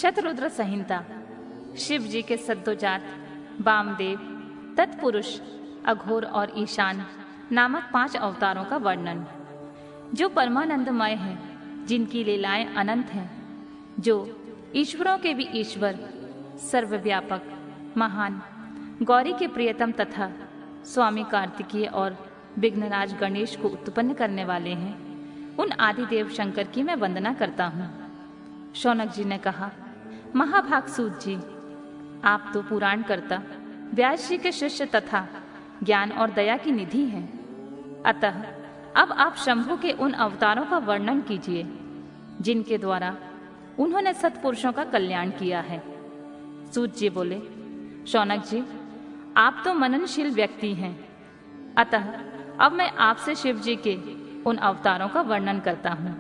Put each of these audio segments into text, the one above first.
शतरुद्र संहिता, शिव जी के सद्योजात, वामदेव, तत्पुरुष, अघोर और ईशान नामक 5 अवतारों का वर्णन, जो परमानंदमय हैं, जिनकी लीलाएं अनंत हैं, जो ईश्वरों के भी ईश्वर, सर्वव्यापक, महान, गौरी के प्रियतम तथा स्वामी कार्तिकेय और विघ्नराज गणेश को उत्पन्न करने वाले हैं, उन आदिदेव शंकर की मैं वंदना करता हूँ। शौनक जी ने कहा, महाभाग सूत जी, आप तो पुराण कर्ता, व्यास जी के शिष्य तथा ज्ञान और दया की निधि हैं। अतः अब आप शंभु के उन अवतारों का वर्णन कीजिए जिनके द्वारा उन्होंने सत्पुरुषों का कल्याण किया है। सूत जी बोले, शौनक जी, आप तो मननशील व्यक्ति हैं, अतः अब मैं आपसे शिव जी के उन अवतारों का वर्णन करता हूँ।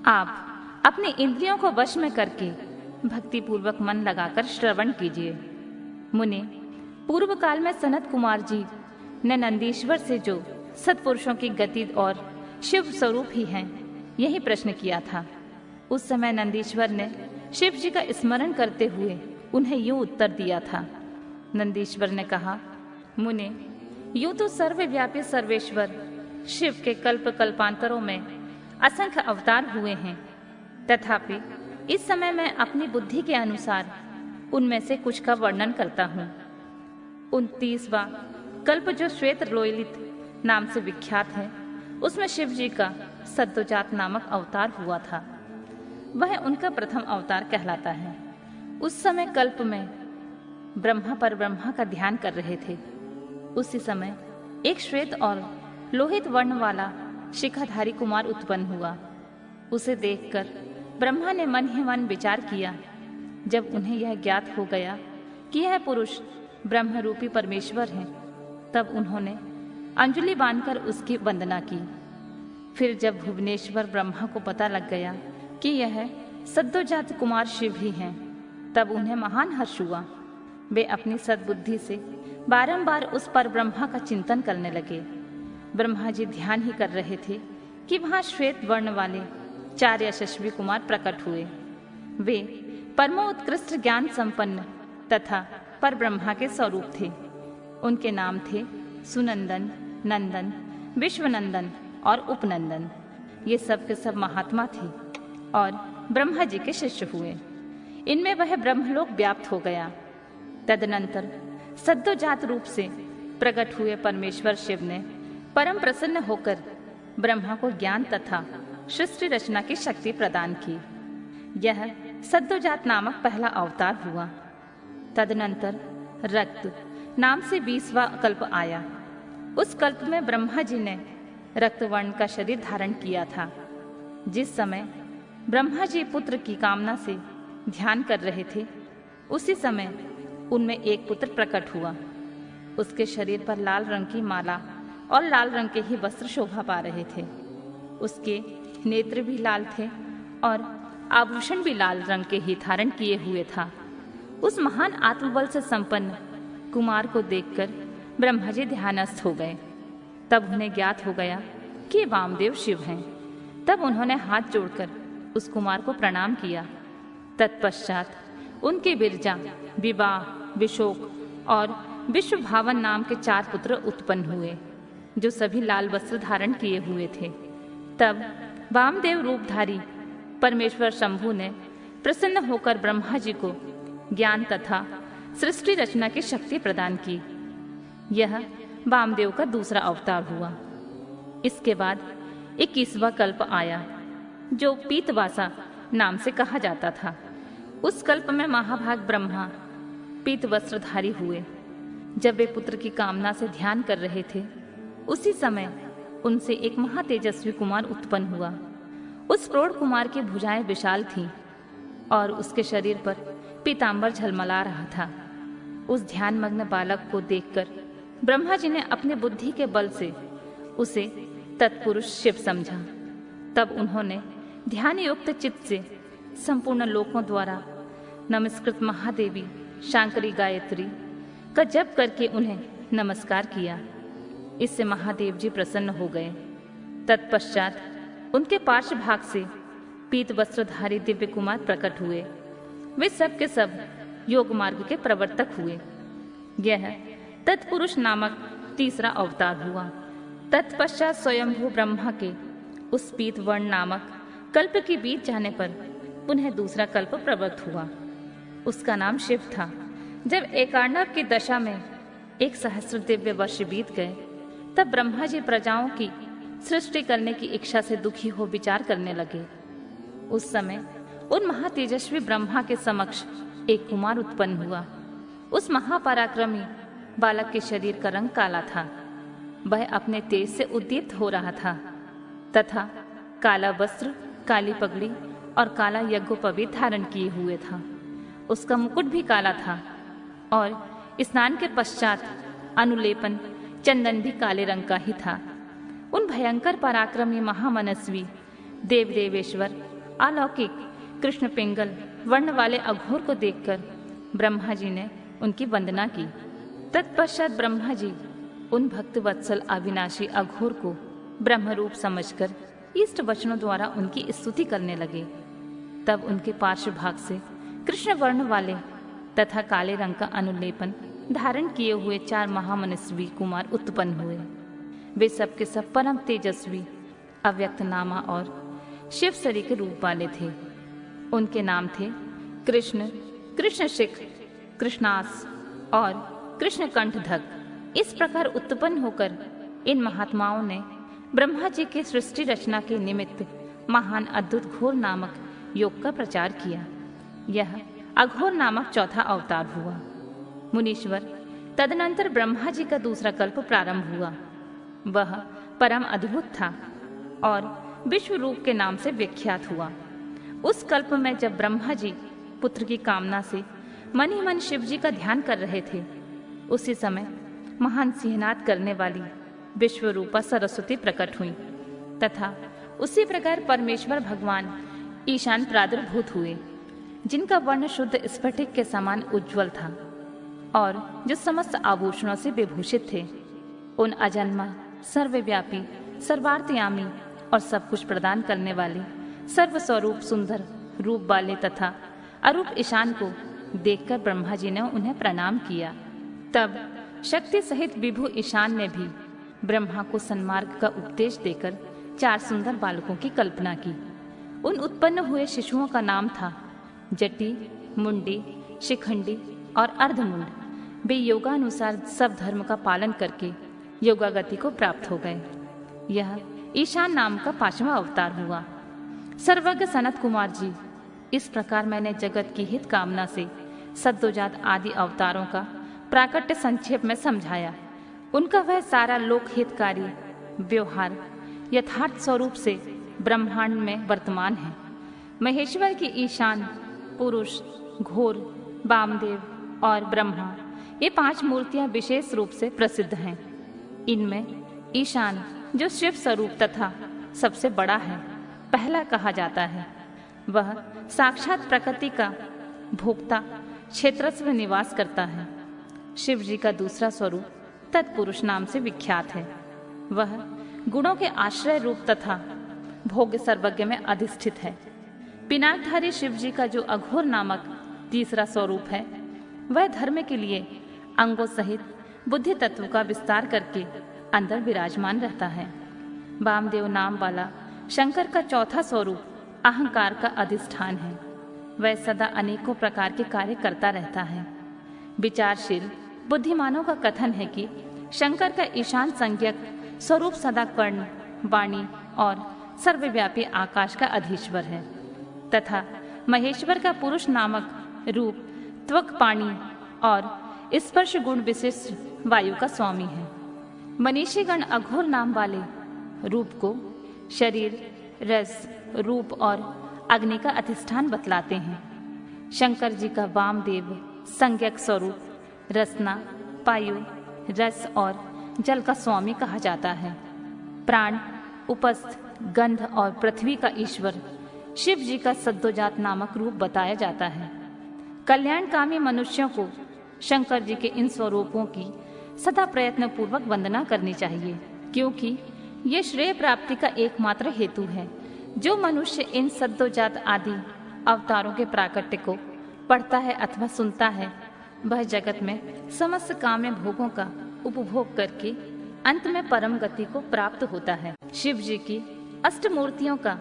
आप अपनी इंद्रियों को वश में करके भक्ति पूर्वक मन लगाकर श्रवण कीजिए। मुनि, पूर्व काल में सनत कुमार जी ने नंदीश्वर से जो सत्पुरुषों की गति और शिव स्वरूप ही हैं, यही प्रश्न किया था। उस समय नंदीश्वर ने शिव जी का स्मरण करते हुए उन्हें यूं उत्तर दिया था। नंदीश्वर ने कहा, मुने, यूं तो सर्वव्यापी सर्वेश्वर शिव के कल्प कल्पांतरों में असंख्य अवतार हुए हैं, तथापि इस समय मैं अपनी बुद्धि के अनुसार उनमें से कुछ का वर्णन करता हूँ। 29वां कल्प जो श्वेत लोलित नाम से विख्यात है, उसमें शिव जी का सद्योजात नामक अवतार हुआ था। वह उनका प्रथम अवतार कहलाता है। उस समय कल्प में ब्रह्मा पर ब्रह्मा का ध्यान कर रहे थे। उसी समय एक श्वेत और लोहित वर्ण वाला शिखाधारी कुमार उत्पन्न हुआ। उसे देखकर ब्रह्मा ने मन ही मन विचार किया। जब उन्हें यह ज्ञात हो गया कि यह पुरुष ब्रह्म रूपी परमेश्वर है, तब उन्होंने अंजलि बांधकर उसकी वंदना की। फिर जब भुवनेश्वर ब्रह्मा को पता लग गया कि यह सद्योजात कुमार शिव ही हैं, तब उन्हें महान हर्ष हुआ। वे अपनी सद्बुद्धि से बारंबार उस पर ब्रह्मा का चिंतन करने लगे। ब्रह्मा जी ध्यान ही कर रहे थे कि वहां श्वेत वर्ण वाले 4 यशस्वी कुमार प्रकट हुए। वे परमोत्कृष्ट ज्ञान संपन्न तथा पर ब्रह्मा के स्वरूप थे। उनके नाम थे सुनंदन, नंदन, विश्वनंदन और उपनंदन। ये सब के सब महात्मा थे और ब्रह्मा जी के शिष्य हुए। इनमें वह ब्रह्मलोक व्याप्त हो गया। तदनंतर सद्योजात रूप से प्रकट हुए परमेश्वर शिव ने परम प्रसन्न होकर ब्रह्मा को ज्ञान तथा सृष्टि रचना की शक्ति प्रदान की। यह सद्योजात नामक पहला अवतार हुआ। तदनंतर रक्त नाम से 20वां कल्प आया। उस कल्प में ब्रह्मा जी ने रक्तवर्ण का शरीर धारण किया था। जिस समय ब्रह्मा जी पुत्र की कामना से ध्यान कर रहे थे, उसी समय उनमें एक पुत्र प्रकट हुआ। उसके शरीर पर लाल रंग की माला और लाल रंग के ही वस्त्र शोभा पा रहे थे। उसके नेत्र भी लाल थे और आभूषण भी लाल रंग के ही धारण किए हुए था। उस महान आत्मबल से संपन्न कुमार को देखकर ब्रह्मा जी ध्यानस्थ हो गए। तब उन्हें ज्ञात हो गया कि वामदेव शिव हैं। तब उन्होंने हाथ जोड़कर उस कुमार को प्रणाम किया। तत्पश्चात उनके विरजा, विवाह, विशोक और विश्वभावन नाम के 4 पुत्र उत्पन्न हुए, जो सभी लाल वस्त्र धारण किए हुए थे। तब वामदेव रूपधारी परमेश्वर शंभु ने प्रसन्न होकर ब्रह्मा जी को ज्ञान तथा सृष्टि रचना की शक्ति प्रदान की। यह वामदेव का दूसरा अवतार हुआ। इसके बाद 21वां कल्प आया, जो पीतवासा नाम से कहा जाता था। उस कल्प में महाभाग ब्रह्मा पीत वस्त्रधारी हुए। जब वे पुत्र की कामना से ध्यान कर रहे थे, उसी समय उनसे एक महातेजस्वी कुमार उत्पन्न हुआ। उस प्रौढ़ कुमार की भुजाएं विशाल थीं और उसके शरीर पर पीतांबर झलमला रहा था। उस ध्यानमग्न बालक को देखकर ब्रह्मा जी ने अपने बुद्धि के बल से उसे तत्पुरुष शिव समझा। तब उन्होंने ध्यान युक्त चित्त से संपूर्ण लोकों द्वारा नमस्कृत महादेवी शांकरी गायत्री का जप करके उन्हें नमस्कार किया। इससे महादेव जी प्रसन्न हो गए। तत्पश्चात उनके पार्श्व भाग से पीत वस्त्रधारी दिव्य कुमार प्रकट हुए वे सब के सब योग मार्ग के प्रवर्तक हुए। यह तत्पुरुष नामक तीसरा अवतार हुआ। तत्पश्चात स्वयंभू ब्रह्मा के उस पीत वर्ण नामक कल्प के बीत जाने पर पुनः दूसरा कल्प प्रवृत्त हुआ। उसका नाम शिव था। जब एकार्णव की दशा में 1,000 दिव्य वर्ष बीत गए, तब ब्रह्मा जी प्रजाओं की सृष्टि करने की इच्छा से दुखी हो विचार करने लगे। उस समय उन महातेजस्वी ब्रह्मा के समक्ष एक कुमार उत्पन्न हुआ। उस महापराक्रमी बालक के शरीर का रंग काला था। वह अपने तेज से उद्दीप्त हो रहा था तथा काला वस्त्र, काली पगड़ी और काला यज्ञोपवीत धारण किए हुए था। उसका मुकुट भी काला था और स्नान के पश्चात अनुलेपन चंदन भी काले रंग का ही था। उन भयंकर पराक्रमी महामनस्वी देव देवेश्वर अलौकिक कृष्ण पिंगल वर्ण वाले अघोर को देखकर ब्रह्मा जी ने उनकी वंदना की। तत्पश्चात ब्रह्मा जी उन भक्त वत्सल अविनाशी अघोर को ब्रह्मरूप समझकर इष्ट वचनों द्वारा उनकी स्तुति करने लगे। तब उनके पार्श्व भाग से कृष्ण वर्ण वाले तथा काले रंग का अनुलेपन धारण किए हुए 4 महामनस्वी कुमार उत्पन्न हुए। वे सब के सब परम तेजस्वी अव्यक्त नामा और शिव शरी के रूप वाले थे। उनके नाम थे कृष्ण, कृष्णशिख, कृष्णास और कृष्णकंठधक। इस प्रकार उत्पन्न होकर इन महात्माओं ने ब्रह्मा जी के सृष्टि रचना के निमित्त महान अद्भुत घोर नामक योग का प्रचार किया। यह अघोर नामक चौथा अवतार हुआ। मुनीश्वर, तदनंतर ब्रह्मा जी का दूसरा कल्प प्रारंभ हुआ। वह परम अद्भुत था और विश्व रूप के नाम से विख्यात हुआ। उस कल्प में जब ब्रह्मा जी पुत्र की कामना से मन ही मन शिव जी का ध्यान कर रहे थे, उसी समय महान सिंहनाद करने वाली विश्व रूपा सरस्वती प्रकट हुई तथा उसी प्रकार परमेश्वर भगवान ईशान प्रादुर्भूत हुए, जिनका वर्ण शुद्ध स्फटिक के समान उज्ज्वल था और जो समस्त आभूषणों से विभूषित थे। उन अजन्मा, सर्वव्यापी, सर्वार्थयामी और सब कुछ प्रदान करने वाले सर्वस्वरूप सुंदर रूप वाले तथा अरूप ईशान को देखकर ब्रह्मा जी ने उन्हें प्रणाम किया। तब शक्ति सहित विभु ईशान ने भी ब्रह्मा को सन्मार्ग का उपदेश देकर 4 सुंदर बालकों की कल्पना की। उन उत्पन्न हुए शिशुओं का नाम था जटी, मुंडी, शिखंडी और अर्धमुंड। वे योगानुसार सब धर्म का पालन करके योगागति को प्राप्त हो गए। यह ईशान नाम का 5वां अवतार हुआ। सर्वज्ञ सनत कुमार जी, इस प्रकार मैंने जगत की हित कामना से सद्योजात आदि अवतारों का प्राकट्य संक्षेप में समझाया। उनका वह सारा लोक हितकारी व्यवहार यथार्थ स्वरूप से ब्रह्मांड में वर्तमान है। महेश्वर की ईशान, पुरुष, घोर, वामदेव और ब्रह्मा, ये 5 मूर्तियां विशेष रूप से प्रसिद्ध हैं। इनमें ईशान, जो शिव स्वरूप तथा सबसे बड़ा है, पहला कहा जाता है। वह साक्षात प्रकृति का भोक्ता क्षेत्रस्व निवास करता है। शिव जी का दूसरा स्वरूप तत्पुरुष नाम से विख्यात है। वह गुणों के आश्रय रूप तथा भोग्य सर्वज्ञ में अधिष्ठित है। पिनाकधारी शिव जी का जो अघोर नामक तीसरा स्वरूप है, वह धर्म के लिए अंगों सहित बुद्धि तत्व का विस्तार करके अंदर विराजमान रहता है। वामदेव नाम वाला शंकर का चौथा स्वरूप अहंकार का अधिष्ठान है। वह सदा अनेकों प्रकार के कार्य करता रहता है। विचारशील बुद्धिमानों का कथन है कि शंकर का ईशान संज्ञक स्वरूप सदा कर्ण, वाणी और सर्वव्यापी आकाश का अधीश्वर है तथा महेश्वर का पुरुष नामक रूप त्वक पाणी और स्पर्श गुण विशिष्ट वायु का स्वामी है। मनीषीगण अघोर नाम वाले रूप को शरीर, रस, रूप और अग्नि का अधिष्ठान बतलाते हैं। शंकर जी का वामदेव संज्ञक स्वरूप रसना, वायु, रस और जल का स्वामी कहा जाता है। प्राण, उपस्थ, गंध और पृथ्वी का ईश्वर शिव जी का सद्योजात नामक रूप बताया जाता है। कल्याणकामी मनुष्यों को शंकर जी के इन स्वरूपों की सदा प्रयत्न पूर्वक वंदना करनी चाहिए, क्योंकि ये श्रेय प्राप्ति का एकमात्र हेतु है। जो मनुष्य इन सद्योजात आदि अवतारों के प्राकट्य को पढ़ता है अथवा सुनता है, वह जगत में समस्त काम्य भोगों का उपभोग करके अंत में परम गति को प्राप्त होता है। शिव जी की अष्टमूर्तियों का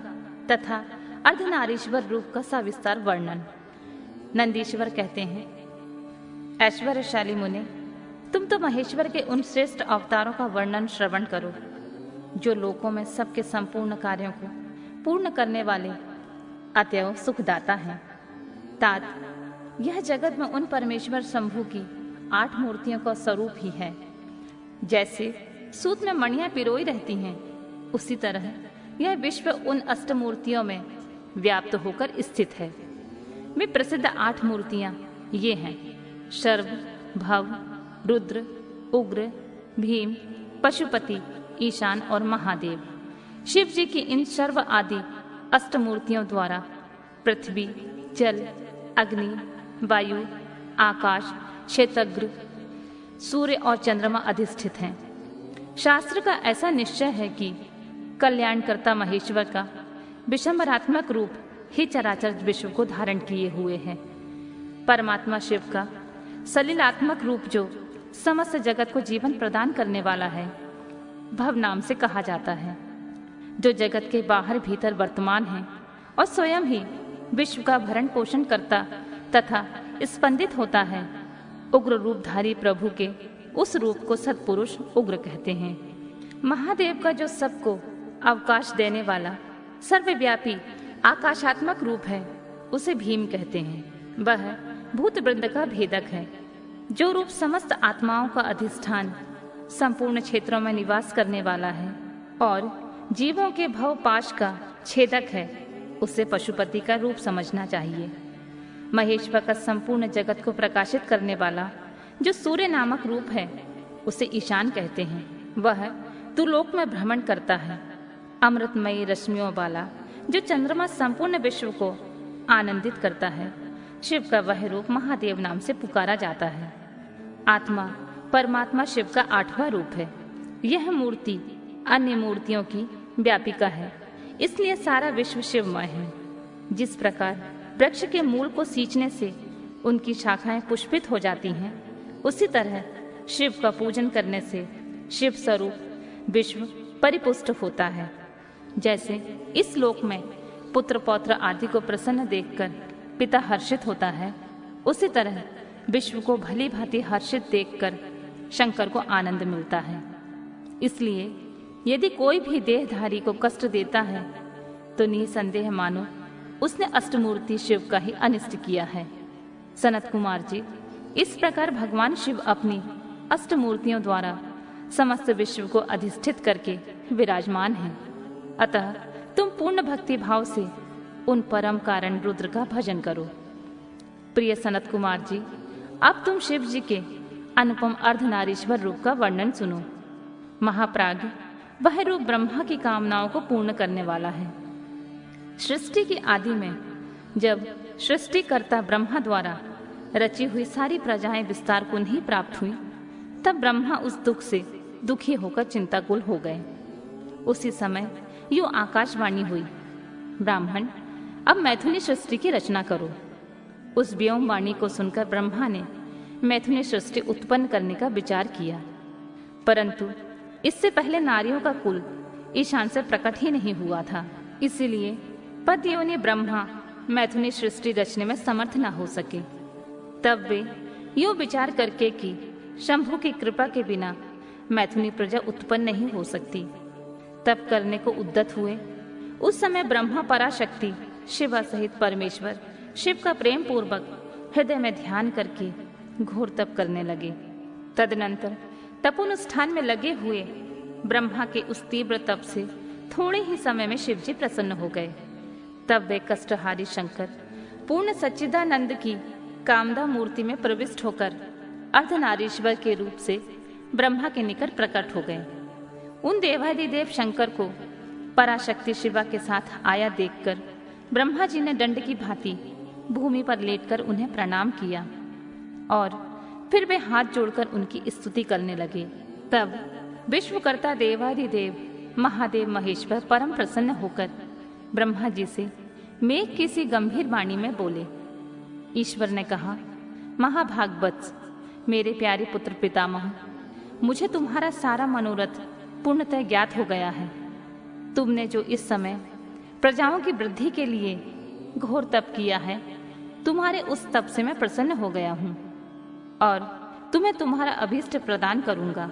तथा अर्धनारीश्वर रूप का सविस्तार वर्णन। नंदीश्वर कहते हैं, ऐश्वर्यशाली मुने, तुम तो महेश्वर के उन श्रेष्ठ अवतारों का वर्णन श्रवण करो जो लोकों में सबके संपूर्ण कार्यों को पूर्ण करने वाले अतएव सुखदाता हैं। तात, यह जगत में उन परमेश्वर शंभु की 8 मूर्तियों का स्वरूप ही है। जैसे सूत में मणियां पिरोई रहती हैं, उसी तरह यह विश्व उन अष्टमूर्तियों में व्याप्त होकर स्थित है। वे प्रसिद्ध 8 मूर्तियां ये हैं: शर्व, भव, रुद्र, उग्र, भीम, पशुपति, ईशान और महादेव। शिव जी की इन सर्व आदि अष्टमूर्तियों द्वारा पृथ्वी, जल, अग्नि, वायु, आकाश, क्षेत्रग्र, सूर्य और चंद्रमा अधिष्ठित हैं। शास्त्र का ऐसा निश्चय है कि कल्याणकर्ता महेश्वर का विशंबरात्मक रूप ही चराचर विश्व को धारण किए हुए है। परमात्मा शिव का सलिलात्मक रूप जो समस्त जगत को जीवन प्रदान करने वाला है, भव नाम से कहा जाता है, जो जगत के बाहर भीतर वर्तमान है और स्वयं ही विश्व का भरण पोषण करता तथा स्पंदित होता है। उग्र रूपधारी प्रभु के उस रूप को सत्पुरुष उग्र कहते हैं। महादेव का जो सबको अवकाश देने वाला सर्वव्यापी आकाशात्मक रूप है, उसे भीम कहते हैं। वह भूत वृंद का भेदक है। जो रूप समस्त आत्माओं का अधिष्ठान, संपूर्ण क्षेत्रों में निवास करने वाला है और जीवों के भव पाश का छेदक है, उसे पशुपति का रूप समझना चाहिए। महेश्वर का संपूर्ण जगत को प्रकाशित करने वाला जो सूर्य नामक रूप है, उसे ईशान कहते हैं। वह दुलोक में भ्रमण करता है। अमृतमयी रश्मियों वाला जो चंद्रमा संपूर्ण विश्व को आनंदित करता है, शिव का वह रूप महादेव नाम से पुकारा जाता है। आत्मा परमात्मा शिव का 8वां रूप है। यह मूर्ति अन्य मूर्तियों की व्यापिका है, इसलिए सारा विश्व शिवमय है। जिस प्रकार वृक्ष के मूल को सींचने से उनकी शाखाएं पुष्पित हो जाती हैं, उसी तरह शिव का पूजन करने से शिव स्वरूप विश्व परिपुष्ट होता है। जैसे इस लोक में पुत्र पौत्र आदि को प्रसन्न देखकर पिता हर्षित होता है, उसी तरह विश्व को भली भांति हर्षित देखकर शंकर को आनंद मिलता है। इसलिए यदि कोई भी देहधारी को कष्ट देता है तो निसंदेह मानो उसने अष्टमूर्ति शिव का ही अनिष्ट किया है। सनत कुमार जी, इस प्रकार भगवान शिव अपनी अष्टमूर्तियों द्वारा समस्त विश्व को अधिष्ठित करके विराजमान हैं। अतः तुम पूर्ण भक्ति भाव से उन परम कारण रुद्र का भजन करो। प्रिय सनत कुमार जी, अब तुम शिव जी के अनुपम अर्धनारीश्वर रूप का वर्णन सुनो। महाप्राज्ञ वह रूप ब्रह्मा की कामनाओं को पूर्ण करने वाला है। सृष्टि की आदि में जब सृष्टिकर्ता ब्रह्मा द्वारा रची हुई सारी प्रजाएं विस्तार को नहीं प्राप्त हुई, तब ब्रह्मा उस दुख से दुखी होकर चिंताकुल हो गए। उसी समय यूं आकाशवाणी हुई, ब्राह्मण अब मैथुनी सृष्टि की रचना करो। उस व्योम वाणी को सुनकर ब्रह्मा ने मैथुनी सृष्टि उत्पन्न करने का विचार किया, परंतु इससे पहले नारियों का कुल ईशान से प्रकट ही नहीं हुआ था। इसीलिए पतियोनि ब्रह्मा मैथुनी सृष्टि रचने में समर्थ न हो सके। तब वे यूं विचार करके कि शंभु की कृपा के बिना मैथुनी प्रजा उत्पन्न नहीं हो सकती, तब करने को उद्यत हुए। उस समय ब्रह्मा पराशक्ति शिवा सहित परमेश्वर शिव का प्रेम पूर्वक हृदय में ध्यान करके घोर तप करने लगे। तदनंतर तपोनुष्ठान में लगे हुए ब्रह्मा के उस तीव्र तप से थोड़े ही समय में शिव जी प्रसन्न हो गए। तब वे कष्टहारी शंकर पूर्ण सच्चिदानंद की कामदा मूर्ति में प्रविष्ट होकर अर्धनारीश्वर के रूप से ब्रह्मा के निकट प्रकट हो गए। उन देवादिदेव शंकर को पराशक्ति शिवा के साथ आया देखकर ब्रह्मा जी ने दंड की भांति भूमि पर लेटकर उन्हें प्रणाम किया और फिर वे हाथ जोड़कर उनकी स्तुति करने लगे। तब विश्वकर्ता देवादिदेव महादेव महेश्वर परम प्रसन्न होकर ब्रह्मा जी से मेघ की सी गंभीर वाणी में बोले, ईश्वर ने कहा, महाभागवत्स, मेरे प्यारे पुत्र पितामह, मुझे तुम्हारा सारा मनोरथ पूर्णतः ज्ञात हो गया है। तुमने जो इस समय प्रजाओं की वृद्धि के लिए घोर तप किया है, तुम्हारे उस तप से मैं प्रसन्न हो गया हूँ और तुम्हें तुम्हारा अभीष्ट प्रदान करूंगा।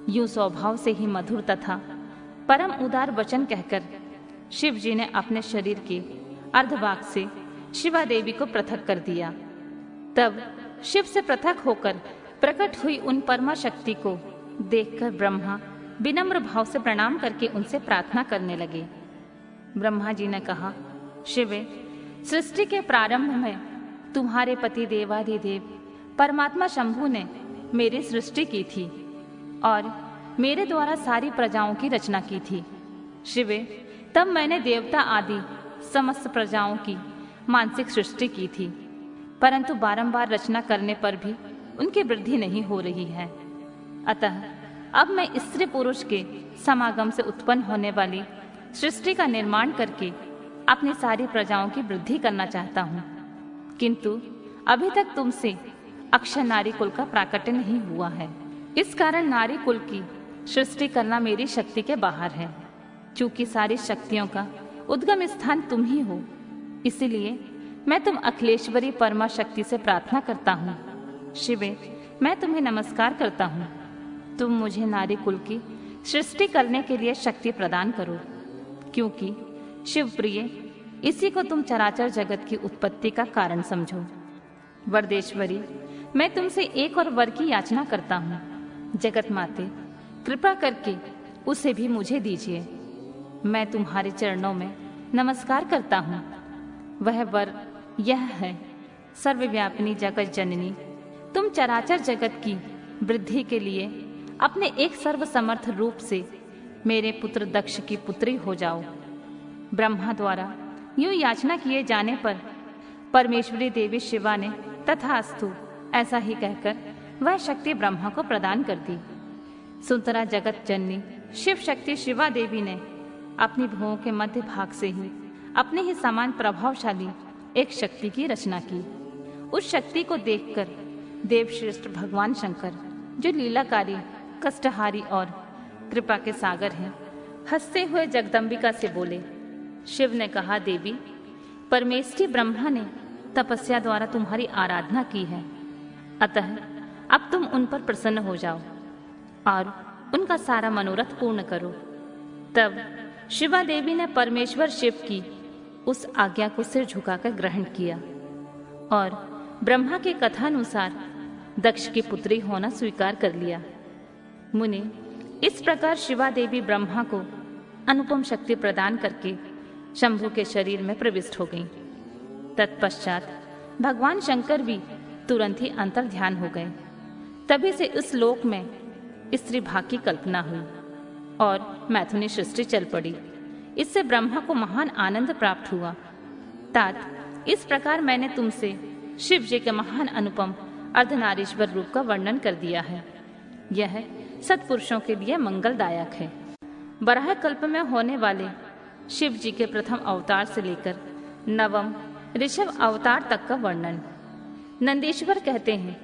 यूं स्वभाव से ही मधुर तथा परम उदार वचन कहकर शिव जी ने अपने शरीर के अर्धभाग से शिवा देवी को पृथक कर दिया। तब शिव से पृथक होकर प्रकट हुई उन परमा शक्ति को देखकर ब्रह्मा विनम्र भाव से प्रणाम करके उनसे प्रार्थना करने लगे। ब्रह्मा जी ने कहा, शिवे, सृष्टि के प्रारंभ में तुम्हारे पति देवाधिदेव परमात्मा शंभु ने मेरी सृष्टि की थी और मेरे द्वारा सारी प्रजाओं की रचना की थी। शिवे, तब मैंने देवता आदि समस्त प्रजाओं की मानसिक सृष्टि की थी, परंतु बारंबार रचना करने पर भी उनकी वृद्धि नहीं हो रही है। अतः अब मैं स्त्री पुरुष के समागम से उत्पन्न होने वाली सृष्टि का निर्माण करके अपनी सारी प्रजाओं की वृद्धि करना चाहता हूँ, किंतु अभी तक तुमसे अक्षय नारी कुल का प्राकट्य नहीं हुआ है। इस कारण नारी कुल की सृष्टि करना मेरी शक्ति के बाहर है। चूंकि सारी शक्तियों का उद्गम स्थान तुम ही हो, इसलिए मैं तुम अखिलेश्वरी परमा शक्ति से प्रार्थना करता हूँ। शिवे, मैं तुम्हें नमस्कार करता हूँ। तुम मुझे नारी कुल की सृष्टि करने के लिए शक्ति प्रदान करो, क्योंकि शिव प्रिय, इसी को तुम चराचर जगत की उत्पत्ति का कारण समझो। वरदेश्वरी, मैं तुमसे एक और वर की याचना करता हूँ। जगत माते, कृपा करके उसे भी मुझे दीजिए। मैं तुम्हारे चरणों में नमस्कार करता हूँ। वह वर यह है, सर्वव्यापिनी जगत जननी, तुम चराचर जगत की वृद्धि के लिए अपने एक सर्वसमर्थ रूप से मेरे पुत्र दक्ष की पुत्री हो जाओ। ब्रह्मा द्वारा यूं याचना किए जाने पर परमेश्वरी देवी शिवा ने तथास्तु ऐसा ही कहकर वह शक्ति ब्रह्मा को प्रदान कर दी। सुंदरा जगत जननी शिव शक्ति शिवा देवी ने अपनी भुवों के मध्य भाग से ही अपने ही समान प्रभावशाली एक शक्ति की रचना की। उस शक्ति को देखकर देवश्रेष्ठ भगवान शंकर, जो लीलाकारी, कष्टहारी और कृपा के सागर हैं, हंसते हुए जगदम्बिका से बोले। शिव ने कहा, देवी, परमेष्ठी ब्रह्मा ने तपस्या द्वारा तुम्हारी आराधना की है, अतः अब तुम उन पर प्रसन्न हो जाओ और उनका सारा मनोरथ पूर्ण करो। तब शिवा देवी ने परमेश्वर शिव की उस आज्ञा को सिर झुकाकर ग्रहण किया और ब्रह्मा के कथानुसार दक्ष की पुत्री होना स्वीकार कर लिया। मुनि, इस प्रकार शिवा देवी ब्रह्मा को अनुपम शक्ति प्रदान करके शंभु के शरीर में प्रविष्ट हो गई। तत्पश्चात भगवान शंकर भी तुरंत ही अंतर ध्यान हो गए। तभी से इस लोक में स्त्री भाग की कल्पना हुई और मैथुनी सृष्टि चल पड़ी। इससे ब्रह्मा को महान आनंद प्राप्त हुआ। तात, इस प्रकार मैंने तुमसे शिव जी के महान अनुपम अर्धनारीश्वर रूप का वर्णन कर दिया है। यह सत्पुरुषों के लिए मंगलदायक है। बराह कल्प में होने वाले शिव जी के प्रथम अवतार से लेकर नवम ऋषभ अवतार तक का वर्णन। नंदीश्वर कहते हैं,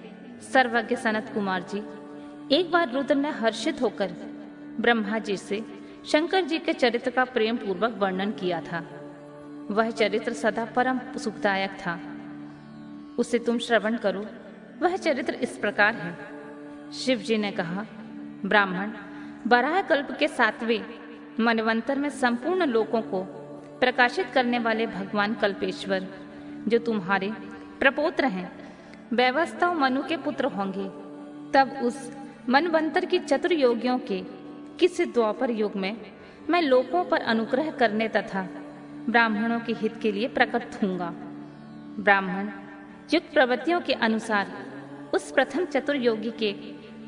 सर्वज्ञ सनत कुमार जी, एक बार रुद्र ने हर्षित होकर ब्रह्मा जी से शंकर जी के चरित्र का प्रेम पूर्वक वर्णन किया था। वह चरित्र सदा परम सुखदायक था, उसे तुम श्रवण करो। वह चरित्र इस प्रकार है। शिव जी ने कहा, ब्राह्मण, बराह कल्प के 7वें मनवंतर में संपूर्ण लोकों को प्रकाशित करने वाले भगवान कल्पेश्वर, जो तुम्हारे प्रपोत्र हैं, वैवस्वत मनु के पुत्र होंगे। तब उस मनवंतर की चतुर्योगियों के किसी द्वापर युग में मैं लोकों पर अनुग्रह करने तथा ब्राह्मणों के हित के लिए प्रकट होऊंगा। ब्राह्मण युक्त प्रवृत्तियों के अनुसार उस प्रथम चतुर्योगी के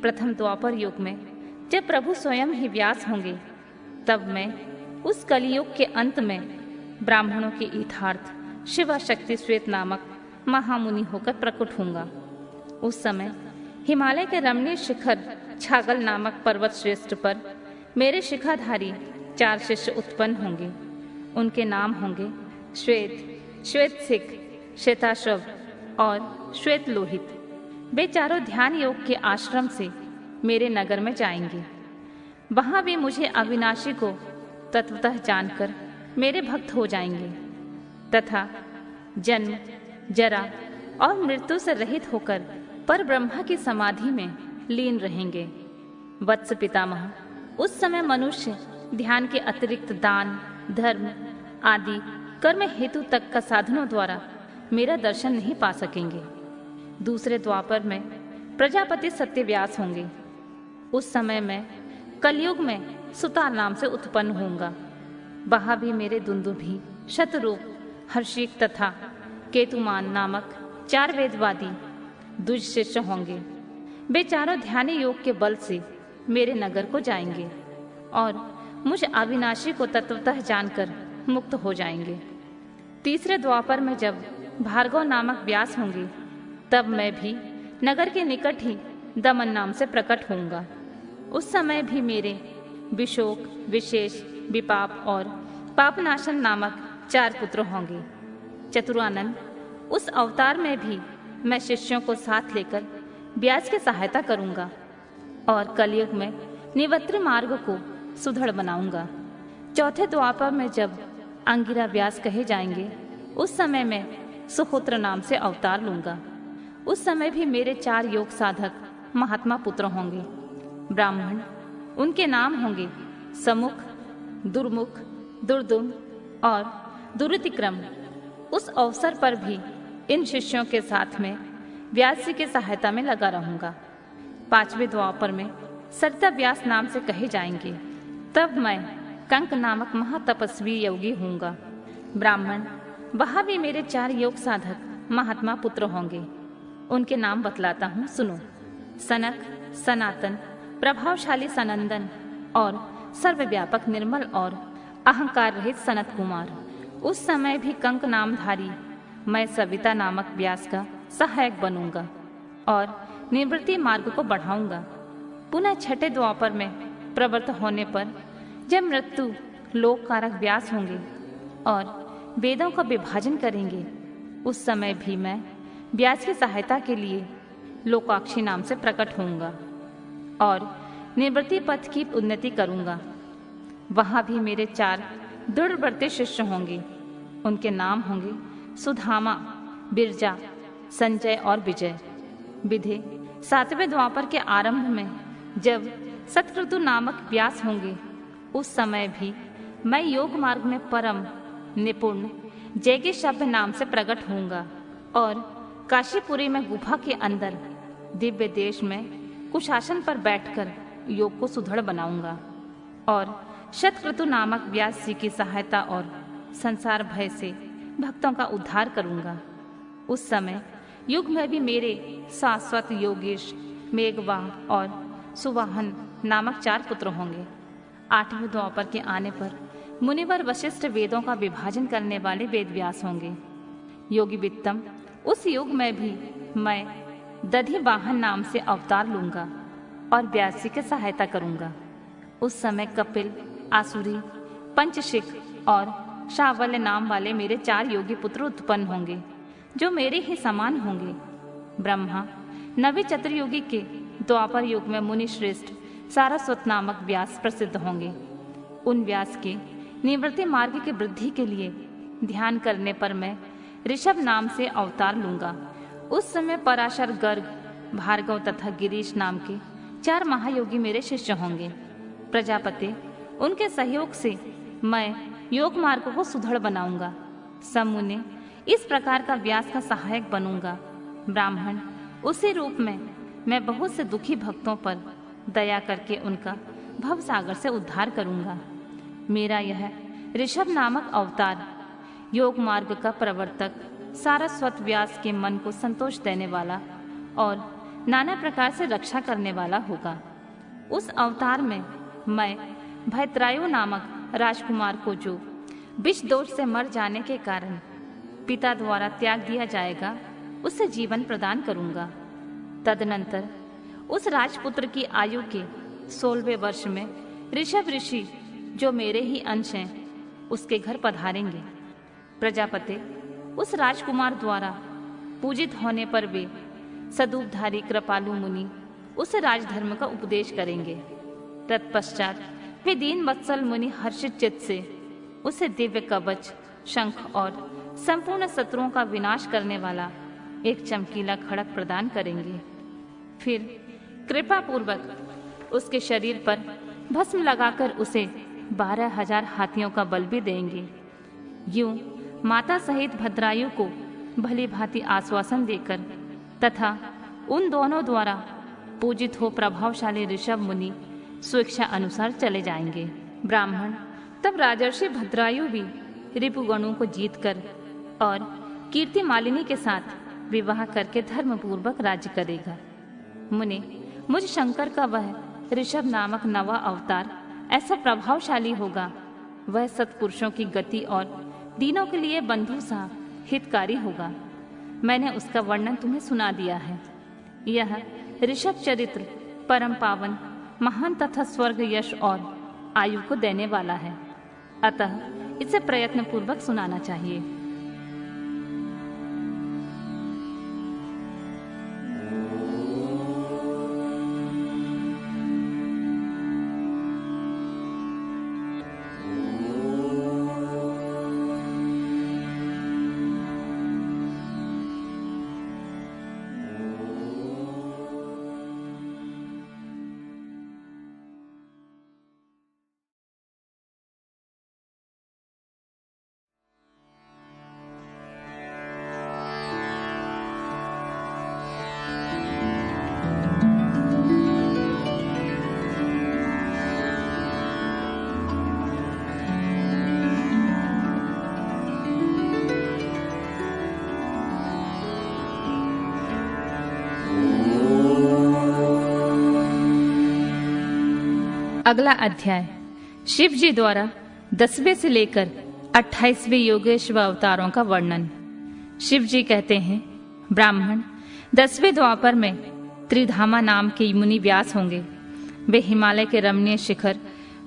प्रथम द्वापर युग में जब प्रभु स्वयं ही व्यास होंगे, तब मैं उस कलियुग के अंत में ब्राह्मणों के हितार्थ शिवा शक्ति श्वेत नामक महामुनि होकर प्रकट होऊंगा। उस समय हिमालय के रमणीय शिखर छागल नामक पर्वत श्रेष्ठ पर मेरे शिखाधारी 4 शिष्य उत्पन्न होंगे। उनके नाम होंगे श्वेत, श्वेतसिक, श्वेताश्व, और श्वेत लोहित, वे चारों ध्यान योग के आश्रम से मेरे नगर में जाएंगे। वहां वे मुझे अविनाशी को तत्वतः जानकर मेरे भक्त हो जाएंगे तथा जन्म, जरा और मृत्यु से रहित होकर पर ब्रह्मा की समाधि में लीन रहेंगे। वत्स पितामह, उस समय मनुष्य ध्यान के अतिरिक्त दान, धर्म आदि कर्म हेतु तक का साधनों द्वारा मेरा दर्शन नहीं पा सकेंगे। दूसरे द्वापर में प्रजापति सत्यव्यास होंगे। उस समय मैं कलयुग में सुतार नाम से उत्पन्न होऊंगा। वहां भी मेरे दुंदुभी, शतरूप, हर्षिक तथा केतुमान नामक 4 वेदवादी द्विज शिष्य होंगे। वे चारों ध्यान योग के बल से मेरे नगर को जाएंगे और मुझ अविनाशी को तत्वतः जानकर मुक्त हो जाएंगे। तीसरे द्वापर में जब भार्गव नामक व्यास होंगे, तब मैं भी नगर के निकट ही दमन नाम से प्रकट होऊंगा। उस समय भी मेरे विशोक, विशेष, विपाप और पापनाशन नामक 4 पुत्र होंगे। चतुरानन, उस अवतार में भी मैं शिष्यों को साथ लेकर व्यास की सहायता करूंगा और कलयुग में निवृत्ति मार्ग को सुदृढ़ बनाऊंगा। चौथे द्वापर में जब अंगिरा व्यास कहे जाएंगे, उस समय मैं सुहोत्र नाम से अवतार लूंगा। उस समय भी मेरे 4 योग साधक महात्मा पुत्र होंगे। ब्राह्मण, उनके नाम होंगे समुख, दुर्मुख, दुर्दुम और दुरितिक्रम। उस अवसर पर भी इन शिष्यों के साथ में व्यास जी की सहायता में लगा रहूंगा। 5वें द्वापर में सरिता व्यास नाम से कहे जाएंगे। तब मैं कंक नामक महातपस्वी योगी होऊंगा। ब्राह्मण, वहां भी मेरे 4 योग साधक महात्मा पुत्र होंगे। उनके नाम बतलाता हूँ, सुनो। सनक, सनातन, प्रभावशाली सनंदन और सर्वव्यापक निर्मल और अहंकार रहित सनत कुमार। उस समय भी कंक नामधारी मैं सविता नामक व्यास का सहायक बनूंगा और निवृत्ति मार्ग को बढ़ाऊंगा। पुनः छठे द्वापर में प्रवृत्त होने पर जब मृत्यु लोक कारक व्यास होंगे और वेदों का विभाजन करेंगे, उस समय भी मैं व्यास की सहायता के लिए लोकाक्षी नाम से प्रकट होऊंगा और निवृत्ति पथ की उन्नति करूंगा। वहां भी मेरे 4 दृढ़व्रती शिष्य होंगे। उनके नाम होंगे सुधामा, बिरजा, संजय और विजय। विधे 7वें द्वापर के आरंभ में जब सतक्रतु नामक व्यास होंगे, उस समय भी मैं योग मार्ग में परम निपुण जैगे शब्द नाम से प्रकट होऊंगा और काशीपुरी में गुफा के अंदर दिव्य देश में कुशासन पर बैठकर योग को सुदृढ़ बनाऊंगा और शतक्रतु नामक व्यास जी की सहायता और संसार भय से भक्तों का उद्धार करूंगा। उस समय युग में भी मेरे शाश्वत योगेश, मेघवाह और सुवाहन नामक 4 पुत्र होंगे। 8वें द्वापर के आने पर मुनिवर वशिष्ठ वेदों का विभाजन करने वाले वेद व्यास होंगे। योगी वित्तम, उस युग में भी मैं दधि वाहन नाम से अवतार लूंगा और व्यास जी की सहायता करूंगा। उस समय कपिल, आसुरी, पंचशिख और शावल्य नाम वाले मेरे 4 योगी पुत्र उत्पन्न होंगे, जो मेरे ही समान होंगे। ब्रह्मा, नवे चतुर्युगी के द्वापर युग में मुनि श्रेष्ठ सारस्वत नामक व्यास प्रसिद्ध होंगे। उन व्यास के निवृत्ति मार्ग की वृद्धि के लिए ध्यान करने पर मैं ऋषभ नाम से अवतार लूंगा। उस समय पराशर, गर्ग, भार्गव तथा गिरीश नाम के 4 महायोगी मेरे शिष्य होंगे। प्रजापति, उनके सहयोग से मैं योग मार्ग को सुदृढ़ बनाऊंगा। समुने, इस प्रकार का व्यास का सहायक बनूंगा। ब्राह्मण, उसी रूप में मैं बहुत से दुखी भक्तों पर दया करके उनका भवसागर से उद्धार करूंगा। मेरा यह ऋषभ नामक अवतार योग मार्ग का प्रवर्तक, सारस्वत व्यास के मन को संतोष देने वाला और नाना प्रकार से रक्षा करने वाला होगा। उस अवतार में मैं भैत्रायु नामक राजकुमार को, जो विष दोष से मर जाने के कारण पिता द्वारा त्याग दिया जाएगा, उसे जीवन प्रदान करूंगा। तदनंतर उस राजपुत्र की आयु के 16वें वर्ष में ऋषभ ऋषि, जो मेरे ही अंश हैं, उसके घर पधारेंगे। प्रजापति, उस राजकुमार द्वारा पूजित होने पर वे सदूपधारी कृपालु मुनि उसे राजधर्म का उपदेश करेंगे। तत्पश्चात वे दीन वत्सल मुनि हर्षित चित्त से उसे दिव्य कवच, शंख और संपूर्ण शत्रुओं का विनाश करने वाला एक चमकीला खड़ग प्रदान करेंगे। फिर कृपा पूर्वक उसके शरीर पर भस्म लगाकर उसे 12,000 हाथियों का बल भी देंगे। यूं माता सहित भद्रायु को भली भांति आश्वासन देकर तथा उन दोनों द्वारा पूजित हो प्रभावशाली ऋषभ मुनि स्वेच्छा अनुसार चले जाएंगे। ब्राह्मण तब राजर्षि भद्रायु भी रिपुगणों को जीतकर और कीर्ति मालिनी के साथ विवाह करके धर्मपूर्वक राज्य करेगा। मुने, मुझ शंकर का वह ऋषभ नामक नवा अवतार ऐसा प्रभावशाली होगा, वह सत्पुरुषों की गति और दीनों के लिए बंधु सा हितकारी होगा। मैंने उसका वर्णन तुम्हें सुना दिया है। यह ऋषभ चरित्र परम पावन, महान तथा स्वर्ग यश और आयु को देने वाला है, अतः इसे प्रयत्न पूर्वक सुनाना चाहिए। अगला अध्याय शिव जी द्वारा 10वें से लेकर 28वें योगेश्वर अवतारों का वर्णन। शिव जी कहते हैं, ब्राह्मण 10वें द्वापर में त्रिधामा नाम के मुनि व्यास होंगे। वे हिमालय के रमणीय शिखर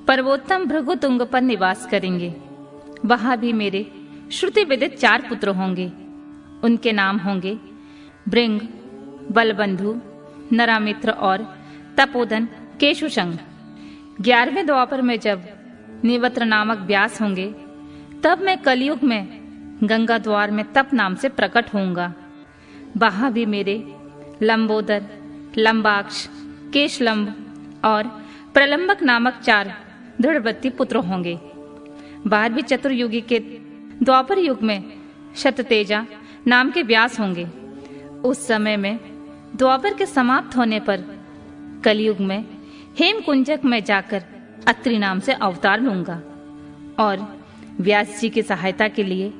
पर्वोत्तम भृगुतुंग पर निवास करेंगे। वहां भी मेरे श्रुति विदित 4 पुत्र होंगे। उनके नाम होंगे भृंग, बलबंधु, नरामित्र और तपोदन केशुशंग। 11वें द्वापर में जब निवत्र नामक व्यास होंगे, तब मैं कलयुग में गंगा द्वार में तप नाम से प्रकट होऊंगा। वहां भी मेरे लंबोदर, लंबाक्ष, केशलंब और प्रलंबक नामक 4 दृढ़वत्ती पुत्र होंगे। 12वीं चतुर्युगी के द्वापर युग में शततेजा नाम के व्यास होंगे। उस समय में द्वापर के समाप्त होने पर कलयुग में हेमकुंजक में जाकर अत्रि नाम से अवतार लूंगा और व्यास जी की सहायता के लिए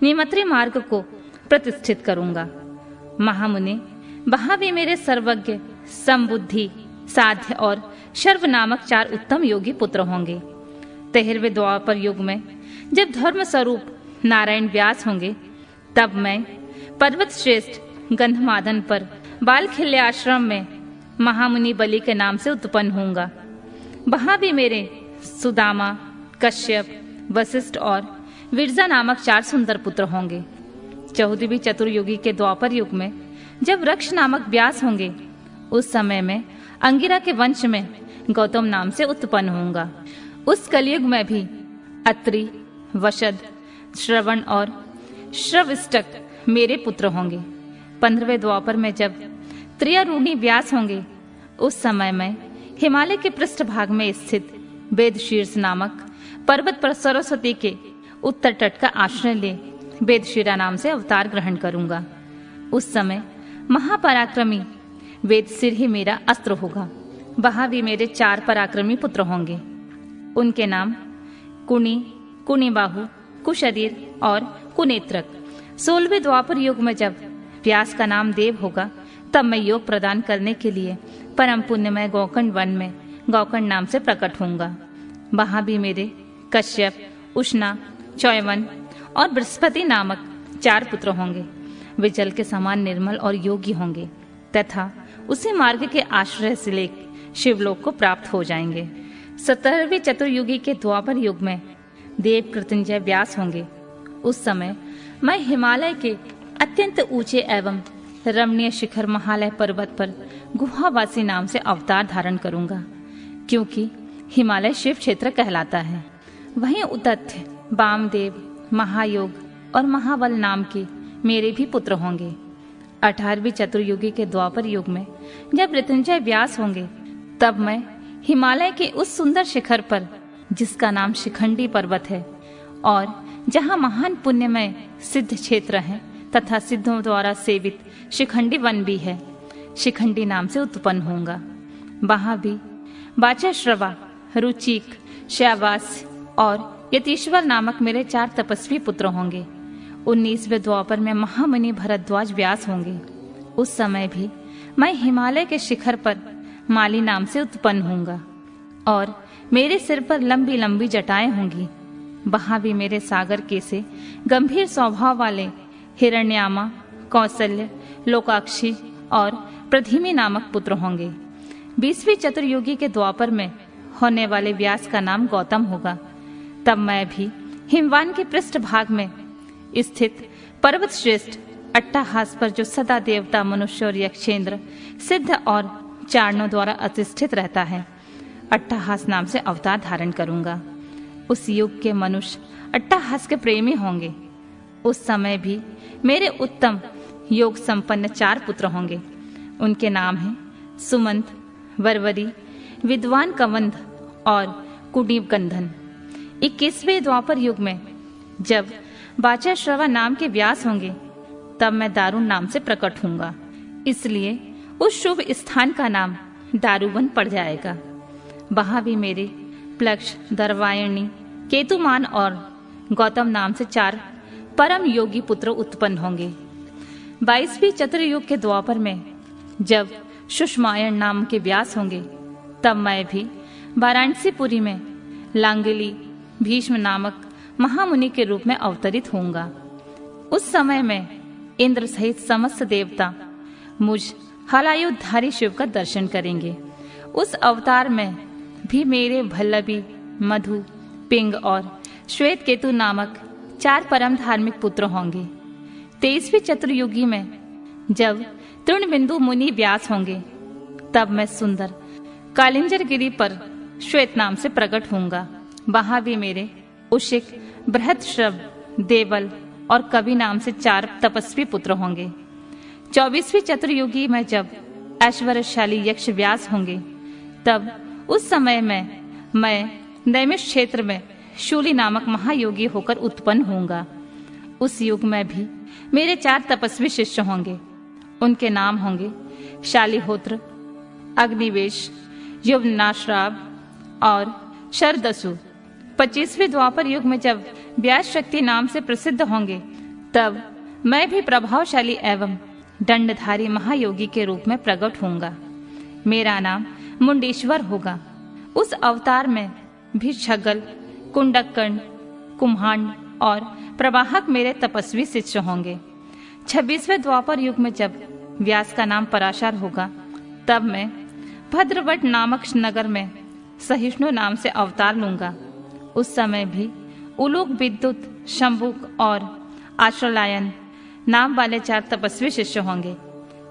निमत्री मार्ग को प्रतिष्ठित करूंगा। महामुनि, वहां भी मेरे सर्वज्ञ, समबुद्धि, साध्य और शर्व नामक 4 उत्तम योगी पुत्र होंगे। 13वें द्वापर युग में जब धर्म स्वरूप नारायण व्यास होंगे, तब मैं पर्वत श्रेष्ठ गंधमादन पर बालखिल्य आश्रम में महामुनि बलि के नाम से उत्पन्न होऊंगा। वहां भी मेरे सुदामा, कश्यप, वशिष्ठ और विरजा नामक 4 सुंदर पुत्र होंगे। 14वीं चतुर्युगी के द्वापर युग में जब रक्ष नामक व्यास होंगे, उस समय में अंगिरा के वंश में गौतम नाम से उत्पन्न होऊंगा। उस कलयुग में भी अत्रि, वशद, श्रवण और श्रविष्टक मेरे पुत्र होंगे। 15वें द्वापर में जब त्रियारूढ़ी व्यास होंगे, उस समय में हिमालय के पृष्ठभाग में स्थित वेदशीर्ष नामक पर्वत पर सरस्वती के उत्तर तट का आश्रय ले वेदशिरा नाम से अवतार ग्रहण करूंगा। उस समय महापराक्रमी वेदशिर ही मेरा अस्त्र होगा। वहां भी मेरे 4 पराक्रमी पुत्र होंगे। उनके नाम कुणी, कुणिबाहु, कुशरीर और कुनेत्रक। 16वें द्वापर युग में जब व्यास का नाम देव होगा, तब मैं योग प्रदान करने के लिए परम पुण्यमय गौकर्ण वन में गौकर्ण नाम से प्रकट होऊंगा। वहां भी मेरे कश्यप, उष्णा, चौवन और बृहस्पति नामक 4 पुत्र होंगे। वे जल के समान निर्मल और योगी होंगे तथा उसी मार्ग के आश्रय से लेकर शिवलोक को प्राप्त हो जाएंगे। 17वीं चतुर्युगी के द्वापर युग में देव कृतंजय व्यास होंगे। उस समय मैं हिमालय के अत्यंत ऊंचे एवं रमणीय शिखर महालय पर्वत पर गुहावासी नाम से अवतार धारण करूंगा, क्योंकि हिमालय शिव क्षेत्र कहलाता है। वहीं उदत्त, वामदेव, महायोग और महाबल नाम के मेरे भी पुत्र होंगे। 18वीं चतुर्युगी के द्वापर युग में जब मृत्युंजय व्यास होंगे, तब मैं हिमालय के उस सुंदर शिखर पर, जिसका नाम शिखंडी पर्वत है और जहां महान पुण्यमय सिद्ध क्षेत्र हैं तथा सिद्धों द्वारा सेवित शिखंडी वन भी है, शिखंडी नाम से उत्पन्न होऊंगा। वहां भी वाचश्रवा, रुचिक, श्यावास और यतीश्वर नामक मेरे 4 तपस्वी पुत्र होंगे। 19वें द्वापर में महामुनि भरद्वाज व्यास होंगे। उस समय भी मैं हिमालय के शिखर पर माली नाम से उत्पन्न होऊंगा और मेरे सिर पर लंबी लंबी जटाएं होंगी। वहां भी मेरे सागर के से गंभीर स्वभाव वाले हिरण्यामा, कौशल्य, लोकाक्षी और प्रधिमी नामक पुत्र होंगे। 20वीं चतुर्युगी के द्वापर में होने वाले व्यास का नाम गौतम होगा। तब मैं भी हिमवान के पृष्ठ भाग में स्थित पर्वत श्रेष्ठ अट्टाहास पर, जो सदा देवता, मनुष्य और यक्षेंद्र, सिद्ध और चारणों द्वारा अधिष्ठित रहता है, अट्टाहास नाम से अवतार धारण करूंगा। उस युग के मनुष्य अट्टाहास के प्रेमी होंगे। उस समय भी मेरे उत्तम योग संपन्न 4 पुत्र होंगे। उनके नाम हैं सुमंत, वरवरी, विद्वान कवंध और कुडीव गंधन। 21वें द्वापर युग में जब वाचश्रवा नाम के व्यास होंगे, तब मैं दारुण नाम से प्रकट होऊंगा। इसलिए उस शुभ स्थान का नाम दारुवन पड़ जाएगा। वहां भी मेरे प्लक्ष, दर्वायणी, केतुमान और गौतम नाम से 4 परम योगी पुत्र उत्पन्न होंगे। 22वीं चतुर्युग के द्वापर में जब सुषमायण नाम के व्यास होंगे, तब मैं भी वाराणसीपुरी में लांगली भीष्म नामक महामुनि के रूप में अवतरित होऊंगा। उस समय में इंद्र सहित समस्त देवता मुझ हलायुधारी शिव का दर्शन करेंगे। उस अवतार में भी मेरे भल्लभी, मधु, पिंग और श्वेत केतु नामक 4 परम धार्मिक पुत्र होंगे। 23वीं चतुर्युगी में जब तृणबिंदु मुनि व्यास होंगे, तब मैं सुंदर कालिंजर गिरी पर श्वेत नाम से प्रकट होऊंगा। वहां भी मेरे उशिक, बृहदश्रव, देवल और कवि नाम से 4 तपस्वी पुत्र होंगे। 24वीं चतुर्युगी में जब ऐश्वर्यशाली यक्ष व्यास होंगे, तब उस समय में मैं नैमिष क्षेत्र में शूली नामक महायोगी होकर उत्पन्न होऊंगा। उस युग में भी मेरे 4 तपस्वी शिष्य होंगे। उनके नाम होंगे शालिहोत्र, अग्निवेश, यवनाश्राव और शरदसु। 25वें द्वापर युग में जब व्यास शक्ति नाम से प्रसिद्ध होंगे, तब मैं भी प्रभावशाली एवं दंडधारी महायोगी के रूप में प्रकट होऊंगा। मेरा नाम मुंडेश्वर होगा। उस अवतार में भी छगल, कुंडकर्ण, कुम्हांड और प्रवाहक मेरे तपस्वी शिष्य होंगे। 26वें द्वापर युग में जब व्यास का नाम पराशर होगा, तब मैं भद्रवट नामक नगर में सहिष्णु नाम से अवतार लूंगा। उस समय भी उलूक, विद्युत, शंभुक और आश्रलायन नाम वाले 4 तपस्वी शिष्य होंगे।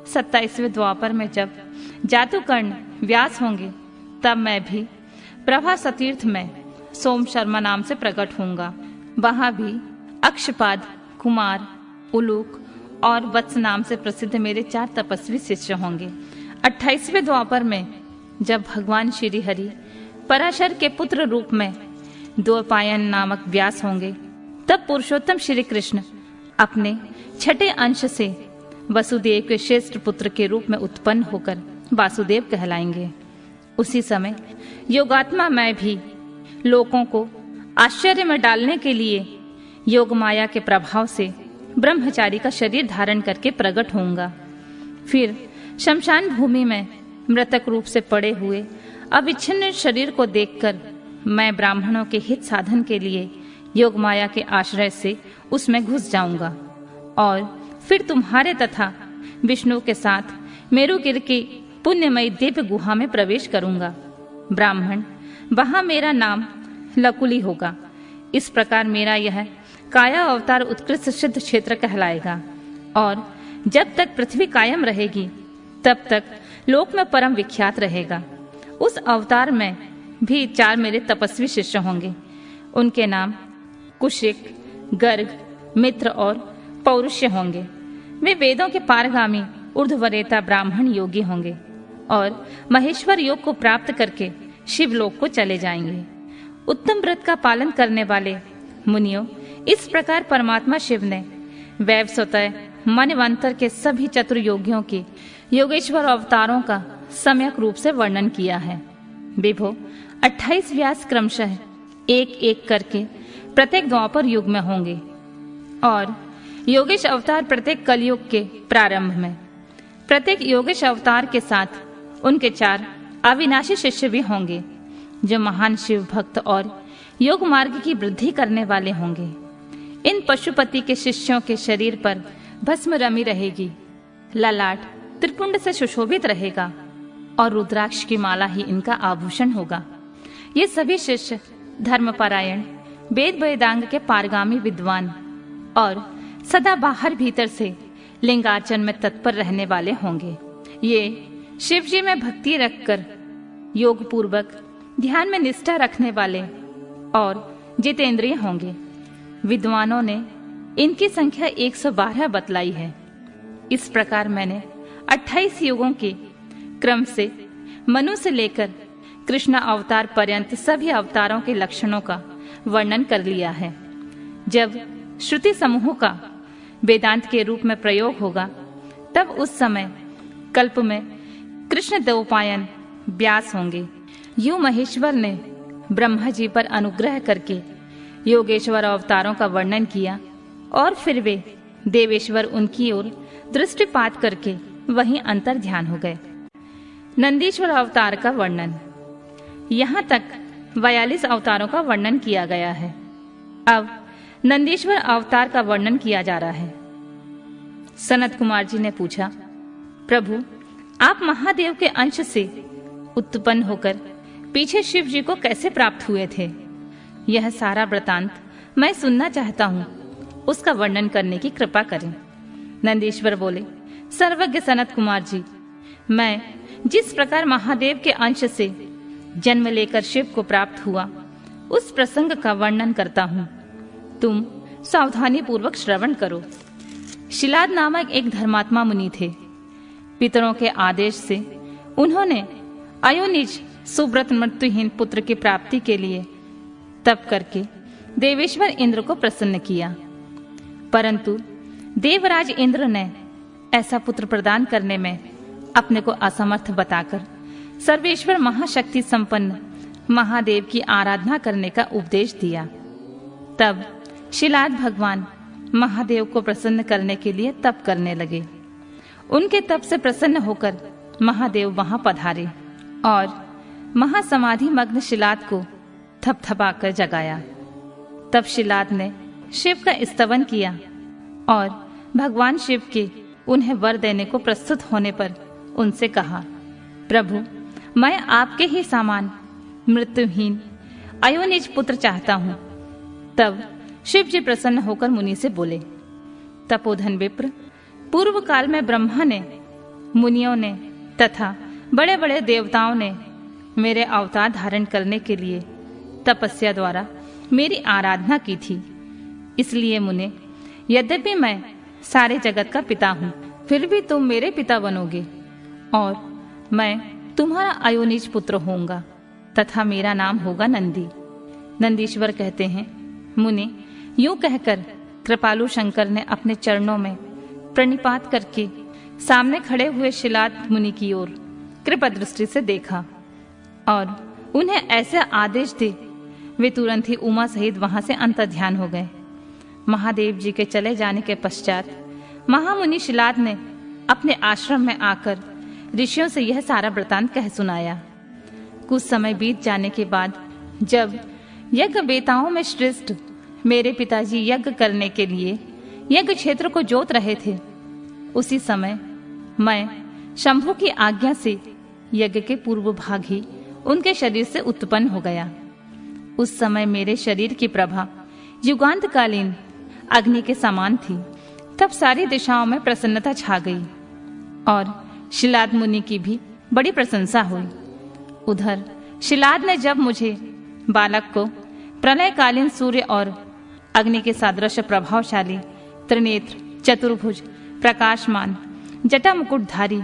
27वें द्वापर में जब जातुकर्ण व्यास होंगे, तब मैं भी प्रभा सतीर्थ में सोम शर्मा नाम से प्रकट होऊंगा। वहां भी अक्षपाद, कुमार, उलूक और वत्स नाम से प्रसिद्ध मेरे 4 तपस्वी शिष्य होंगे। 28वें द्वापर में जब भगवान श्री हरि पराशर के पुत्र रूप में द्वैपायन नामक व्यास होंगे, तब पुरुषोत्तम श्री कृष्ण अपने छठे अंश से वसुदेव के श्रेष्ठ पुत्र के रूप में उत्पन्न होकर वासुदेव कहलाएंगे। उसी समय योगात्मा मैं भी लोगों को आश्चर्य में डालने के लिए योग माया के प्रभाव से ब्रह्मचारी का शरीर धारण करके प्रकट होऊंगा। फिर शमशान भूमि में मृतक रूप से पड़े हुए अविच्छिन्न शरीर को देखकर मैं ब्राह्मणों के हित साधन के लिए योग माया के आश्रय से उसमें घुस जाऊंगा और फिर तुम्हारे तथा विष्णु के साथ मेरुगिर की पुण्यमयी दिव्य गुहा में प्रवेश करूंगा। ब्राह्मण, वहां मेरा नाम लकुली होगा। इस प्रकार मेरा यह काया अवतार उत्कृष्ट सिद्ध क्षेत्र कहलाएगा। और जब तक पृथ्वी कायम रहेगी तब तक लोक में परम विख्यात रहेगा। उस अवतार में भी 4 मेरे तपस्वी शिष्य होंगे। उनके नाम कुशिक, गर्ग, मित्र और पौरुष्य होंगे। वे वेदों के पारगामी ऊर्ध्वरेता ब्राह्मण योगी होंगे और महेश्वर योग को प्राप्त करके शिवलोक को चले जाएंगे। उत्तम व्रत का पालन करने वाले मुनियों, इस प्रकार परमात्मा शिव ने वैवस्वतः मनवंतर के सभी चतुर योगियों के योगेश्वर अवतारों का सम्यक रूप से वर्णन किया है। विभो 28 व्यास क्रमशः एक एक करके प्रत्येक द्वापर युग में होंगे और योगेश अवतार प्रत्येक कलयुग के प्रारंभ में। प्रत्येक योगेश अवतार के साथ उनके 4 अविनाशी शिष्य भी होंगे जो महान शिव भक्त और योग मार्ग की वृद्धि करने वाले होंगे। इन पशुपति के शिष्यों के शरीर पर भस्म रमी रहेगी, ललाट त्रिपुंड से सुशोभित रहेगा और रुद्राक्ष की माला ही इनका आभूषण होगा। ये सभी शिष्य धर्मपरायण, वेद वेदांग के पारगामी विद्वान और सदा बाहर भीतर से लिंगार्चन में तत्पर रहने वाले होंगे। ये शिव जी में भक्ति रखकर योग पूर्वक ध्यान में निष्ठा रखने वाले और जितेंद्रिय होंगे। विद्वानों ने इनकी संख्या 112 बतलाई है। इस प्रकार मैंने 28 युगों के क्रम से मनु से लेकर कृष्ण अवतार पर्यंत सभी अवतारों के लक्षणों का वर्णन कर लिया है। जब श्रुति समूह का वेदांत के रूप में प्रयोग होगा तब उस समय कल्प में कृष्ण द्वैपायन व्यास होंगे। यूं महेश्वर ने ब्रह्मा जी पर अनुग्रह करके योगेश्वर अवतारों का वर्णन किया और फिर वे देवेश्वर उनकी ओर दृष्टिपात करके वहीं अंतर ध्यान हो गए। नंदीश्वर अवतार का वर्णन। यहाँ तक 42 अवतारों का वर्णन किया गया है। अब नंदीश्वर अवतार का वर्णन किया जा रहा है। सनत कुमार जी ने पूछा, प्रभु आप महादेव के अंश से उत्पन्न होकर पीछे शिव जी को कैसे प्राप्त हुए थे? यह सारा वृतांत मैं सुनना चाहता हूँ, उसका वर्णन करने की कृपा करें। नंदीश्वर बोले, सर्वज्ञ सनत कुमार जी, मैं जिस प्रकार महादेव के अंश से जन्म लेकर शिव को प्राप्त हुआ उस प्रसंग का वर्णन करता हूँ, तुम सावधानी पूर्वक श्रवण करो। शिलाद नामक एक धर्मात्मा मुनि थे। पितरों के आदेश से उन्होंने अयोनिज सुव्रत मृत्युहीन पुत्र की प्राप्ति के लिए तप करके देवेश्वर इंद्र को प्रसन्न किया, परंतु देवराज इंद्र ने ऐसा पुत्र प्रदान करने में अपने को असमर्थ बताकर सर्वेश्वर महाशक्ति संपन्न महादेव की आराधना करने का उपदेश दिया। तब शिलाद भगवान महादेव को प्रसन्न करने के लिए तप करने लगे। उनके तप से प्रसन्न होकर महादेव वहां पधारे और महासमाधि मग्न शिलाद को थपथपाकर जगाया। तब शिलाद ने शिव का स्तवन किया और भगवान शिव के उन्हें वर देने को प्रस्तुत होने पर उनसे कहा, प्रभु मैं आपके ही समान मृत्युहीन अयोनिज पुत्र चाहता हूँ। तब शिव जी प्रसन्न होकर मुनि से बोले, तपोधन विप्र, पूर्व काल में ब्रह्मा ने, मुनियों ने तथा बड़े बड़े देवताओं ने मेरे अवतार धारण करने के लिए तपस्या द्वारा मेरी आराधना की थी। इसलिए मुने, यद्यपि मैं सारे जगत का पिता हूँ, फिर भी तुम मेरे पिता बनोगे और मैं तुम्हारा अयोनिज पुत्र होऊंगा तथा मेरा नाम होगा नंदी। नंदीश्वर कहते हैं, मुनि यूं कहकर कृपालु शंकर ने अपने चरणों में प्रणिपात करके सामने खड़े हुए शिलाद मुनि की ओर कृपा दृष्टि से देखा और उन्हें ऐसे आदेश दे वे तुरंत ही उमा सहित वहां से अंतर्ध्यान हो गए। महादेव जी के चले जाने के पश्चात महामुनि शिलाद ने अपने आश्रम में आकर ऋषियों से यह सारा वृतांत कह सुनाया। कुछ समय बीत जाने के बाद जब यज्ञ वेताओं में श्रेष्ठ मेरे पिताजी यज्ञ करने के लिए यज्ञ क्षेत्र को जोत रहे थे, उसी समय मैं शंभु की आज्ञा से यज्ञ के पूर्व भाग ही उनके शरीर से उत्पन्न हो गया। उस समय मेरे शरीर की प्रभा युगांतकालीन अग्नि के समान थी तब सारी दिशाओं में प्रसन्नता छा गई और शिलाद मुनि की भी बड़ी प्रशंसा हुई। उधर शिलाद ने जब मुझे बालक को प्रलयकालीन सूर्य और अग्नि के सादृश्य प्रभावशाली, त्रिनेत्र, चतुर्भुज, प्रकाशमान, जटा मुकुटधारी,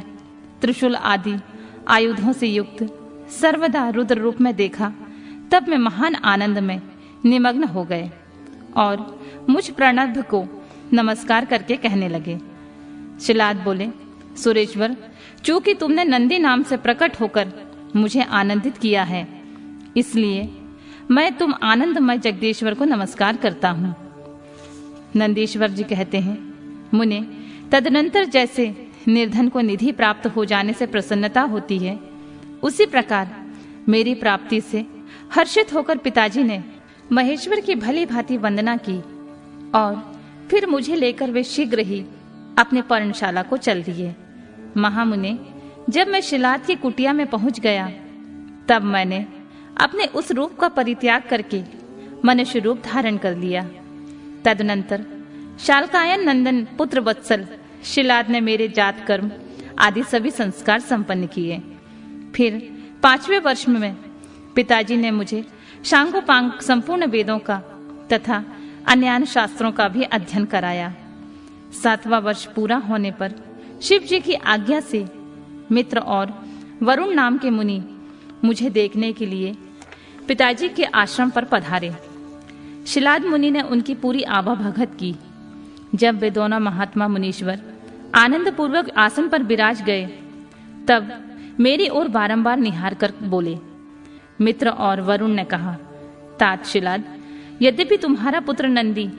त्रिशूल आदि आयुधों से युक्त सर्वदा रुद्र रूप में देखा, तब मैं महान आनंद में निमग्न हो गए और मुझ प्रणव को नमस्कार करके कहने लगे। शिलाद बोले, सुरेश्वर, चूंकि तुमने नंदी नाम से प्रकट होकर मुझे आनंदित किया है, इसलिए मैं तुम आनंदमय जगदीश्वर को नमस्कार करता हूँ। नंदीश्वर जी कहते हैं, मुने, तदनंतर जैसे निर्धन को निधि प्राप्त हो जाने से प्रसन्नता होती है, उसी प्रकार मेरी प्राप्ति से हर्षित होकर पिताजी ने महेश्वर की भली भांति वंदना की और फिर मुझे लेकर वे शीघ्र ही अपने पर्णशाला को चल दिए। महामुने, जब मैं शिलाद की कुटिया में पहुंच गया, तब मैंने अपने उस रूप का परित्याग करके मनुष्य रूप धारण कर लिया। तदनंतर शालकायन नंदन पुत्र वत्सल शिलाद ने मेरे जात कर्म आदि सभी संस्कार संपन्न किए। फिर 5वें वर्ष में पिताजी ने मुझे शांगोपांग संपूर्ण वेदों का तथा अन्य शास्त्रों का भी अध्ययन कराया। 7वां वर्ष पूरा होने पर शिव जी की आज्ञा से मित्र और वरुण नाम के मुनि मुझे देखने के लिए पिताजी के आश्रम पर पधारे। शिलाद मुनि ने उनकी पूरी आभा भगत की। जब वे दोनों महात्मा मुनीश्वर आनंद पूर्वक आसन पर विराज गए, तब मेरी ओर बारंबार निहार कर बोले। मित्र और वरुण ने कहा, तात शिलाद, यद्यपि तुम्हारा पुत्र नंदी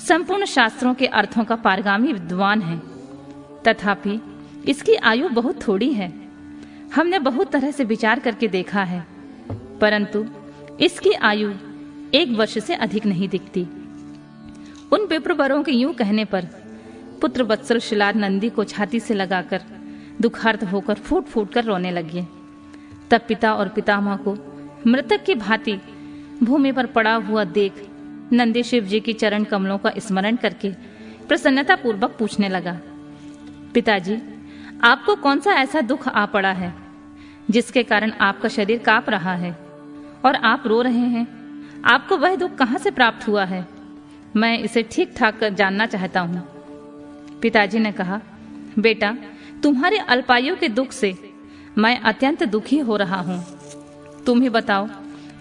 संपूर्ण शास्त्रों के अर्थों का पारगामी विद्वान है, तथापि इसकी आयु बहुत थोड़ी है। हमने बहुत तरह से विचार करके देखा है, परंतु इसकी आयु 1 वर्ष से अधिक नहीं दिखती। उन विप्रवरों के यूं कहने पर पुत्र वत्सल शिलाद नंदी को छाती से लगाकर दुखार्त होकर फूट फूट कर रोने लगे। तब पिता और पितामह को मृतक की भांति भूमि पर पड़ा हुआ देख नंदी शिव जी की चरण कमलों का स्मरण करके प्रसन्नता पूर्वक पूछने लगा, पिताजी, आपको कौन सा ऐसा दुख आ पड़ा है जिसके कारण आपका शरीर कांप रहा है और आप रो रहे हैं? आपको वह दुख कहां से प्राप्त हुआ है? मैं इसे ठीक ठाक कर जानना चाहता हूँ। पिताजी ने कहा, बेटा, तुम्हारे अल्पायु के दुख से मैं अत्यंत दुखी हो रहा हूँ। तुम ही बताओ,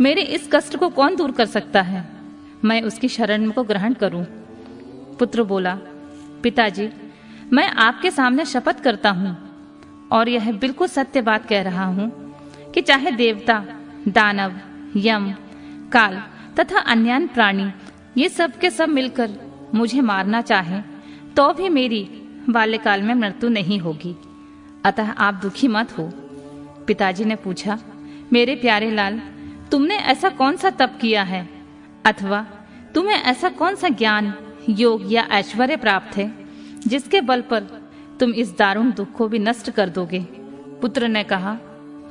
मेरे इस कष्ट को कौन दूर कर सकता है? मैं उसकी शरण को ग्रहण करूं। पुत्र बोला, पिताजी, मैं आपके सामने शपथ करता हूं और यह बिल्कुल सत्य बात कह रहा हूं कि चाहे देवता, दानव, यम, काल तथा अन्य प्राणी ये सब के सब मिलकर मुझे मारना चाहे, तो भी मेरी बाल्यकाल में मृत्यु नहीं होगी। अतः आप दुखी मत हो। पिताजी ने पूछा, मेरे प्यारे लाल, तुमने ऐसा कौन सा तप किया है अथवा तुम्हें ऐसा कौन सा ज्ञान, योग या ऐश्वर्य प्राप्त है जिसके बल पर तुम इस दारुण दुख को भी नष्ट कर दोगे? पुत्र ने कहा,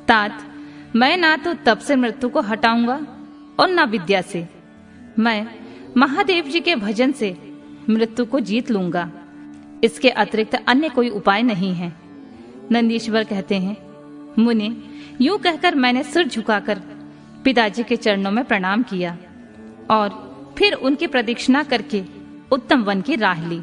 तात, मैं ना तो तप से मृत्यु को हटाऊंगा और ना विद्या से। मैं महादेव जी के भजन से मृत्यु को जीत लूंगा। इसके अतिरिक्त अन्य कोई उपाय नहीं है। नंदीश्वर कहते हैं, मुने, यूं कहकर मैंने सिर झुकाकर पिताजी के चरणों में प्रणाम किया और फिर उनकी प्रदक्षिणा करके उत्तम वन की राह ली।